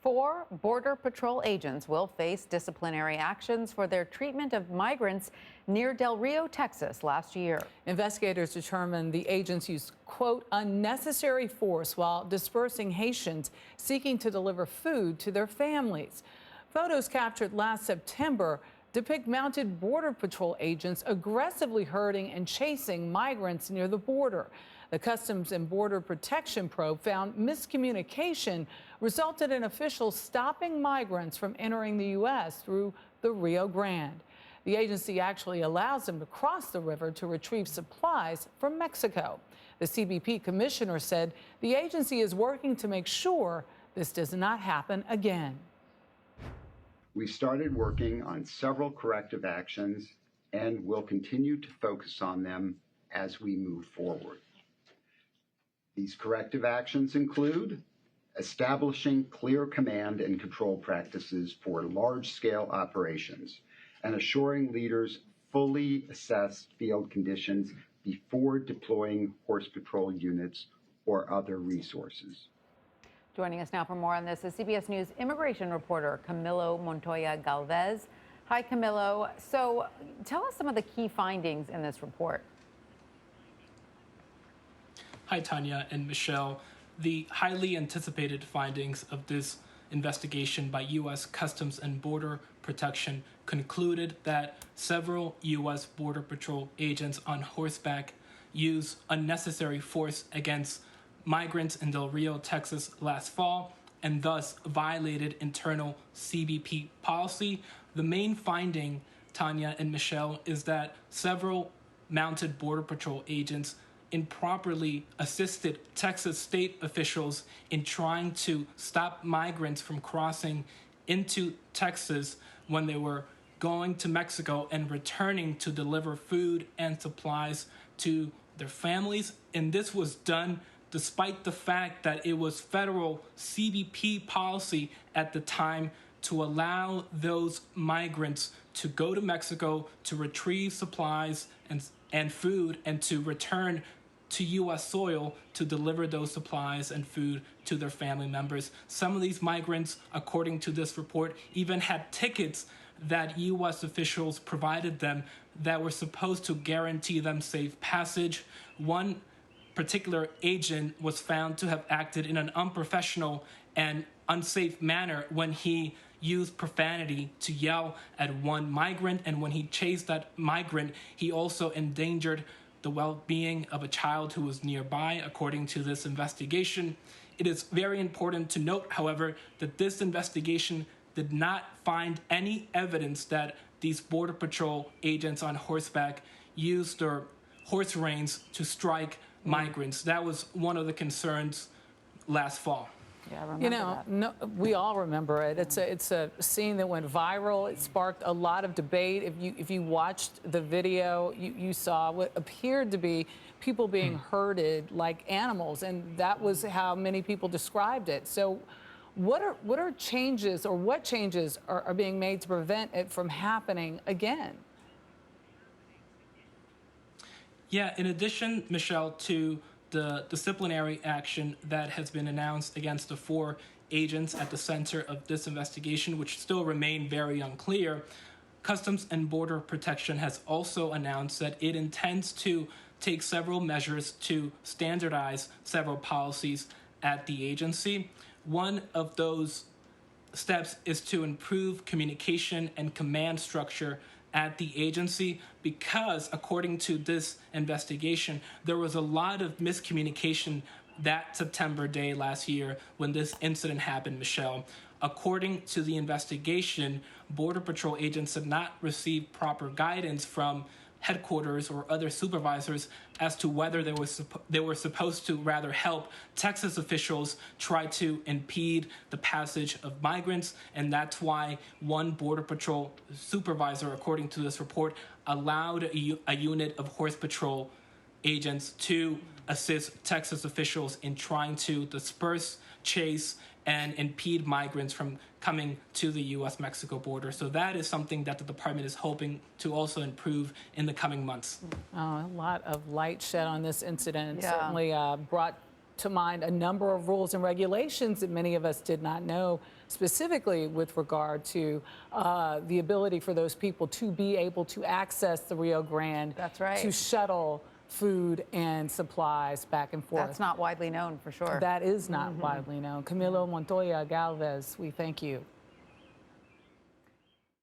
4 Border Patrol agents will face disciplinary actions for their treatment of migrants near Del Rio, Texas last year. Investigators determined the agents used, quote, unnecessary force while dispersing Haitians seeking to deliver food to their families. Photos captured last September depict mounted Border Patrol agents aggressively herding and chasing migrants near the border. The Customs and Border Protection probe found miscommunication resulted in officials stopping migrants from entering the U.S. through the Rio Grande. The agency actually allows them to cross the river to retrieve supplies from Mexico. The CBP commissioner said the agency is working to make sure this does not happen again. We started working on several corrective actions and will continue to focus on them as we move forward. These corrective actions include establishing clear command and control practices for large-scale operations and assuring leaders fully assess field conditions before deploying Horse Patrol units or other resources. Joining us now for more on this is CBS News immigration reporter Camilo Montoya-Galvez. Hi, Camilo. So tell us some of the key findings in this report. Hi, Tanya and Michelle. The highly anticipated findings of this investigation by U.S. Customs and Border Protection concluded that several U.S. Border Patrol agents on horseback used unnecessary force against migrants in Del Rio, Texas last fall, and thus violated internal CBP policy. The main finding, Tanya and Michelle, is that several mounted Border Patrol agents improperly assisted Texas state officials in trying to stop migrants from crossing into Texas when they were going to Mexico and returning to deliver food and supplies to their families. And this was done despite the fact that it was federal CBP policy at the time to allow those migrants to go to Mexico to retrieve supplies and food and to return to U.S. soil to deliver those supplies and food to their family members. Some of these migrants, according to this report, even had tickets that U.S. officials provided them that were supposed to guarantee them safe passage. One particular agent was found to have acted in an unprofessional and unsafe manner when he used profanity to yell at one migrant, and when he chased that migrant, he also endangered the well-being of a child who was nearby, according to this investigation. It is very important to note, however, that this investigation did not find any evidence that these Border Patrol agents on horseback used their horse reins to strike migrants. That was one of the concerns last fall. Yeah, I remember that. We all remember it. It's a scene that went viral. It sparked a lot of debate. If you watched the video, you saw what appeared to be people being herded like animals, and that was how many people described it. So what are changes, or what changes are being made to prevent it from happening again? Yeah, in addition, Michelle, to the disciplinary action that has been announced against the 4 agents at the center of this investigation, which still remain very unclear, Customs and Border Protection has also announced that it intends to take several measures to standardize several policies at the agency. One of those steps is to improve communication and command structure at the agency, because according to this investigation, there was a lot of miscommunication that September day last year when this incident happened, Michelle. According to the investigation, Border Patrol agents had not received proper guidance from headquarters or other supervisors as to whether they were supposed to rather help Texas officials try to impede the passage of migrants. And that's why one Border Patrol supervisor, according to this report, allowed a unit of Horse Patrol agents to assist Texas officials in trying to disperse, chase, and impede migrants from coming to the U.S.-Mexico border. So that is something that the department is hoping to also improve in the coming months. Oh, a lot of light shed on this incident. Yeah. Certainly brought to mind a number of rules and regulations that many of us did not know, specifically with regard to the ability for those people to be able to access the Rio Grande. That's right. To shuttle food and supplies back and forth. That's not widely known, for sure. That is not widely known. Camilo Montoya-Galvez, we thank you.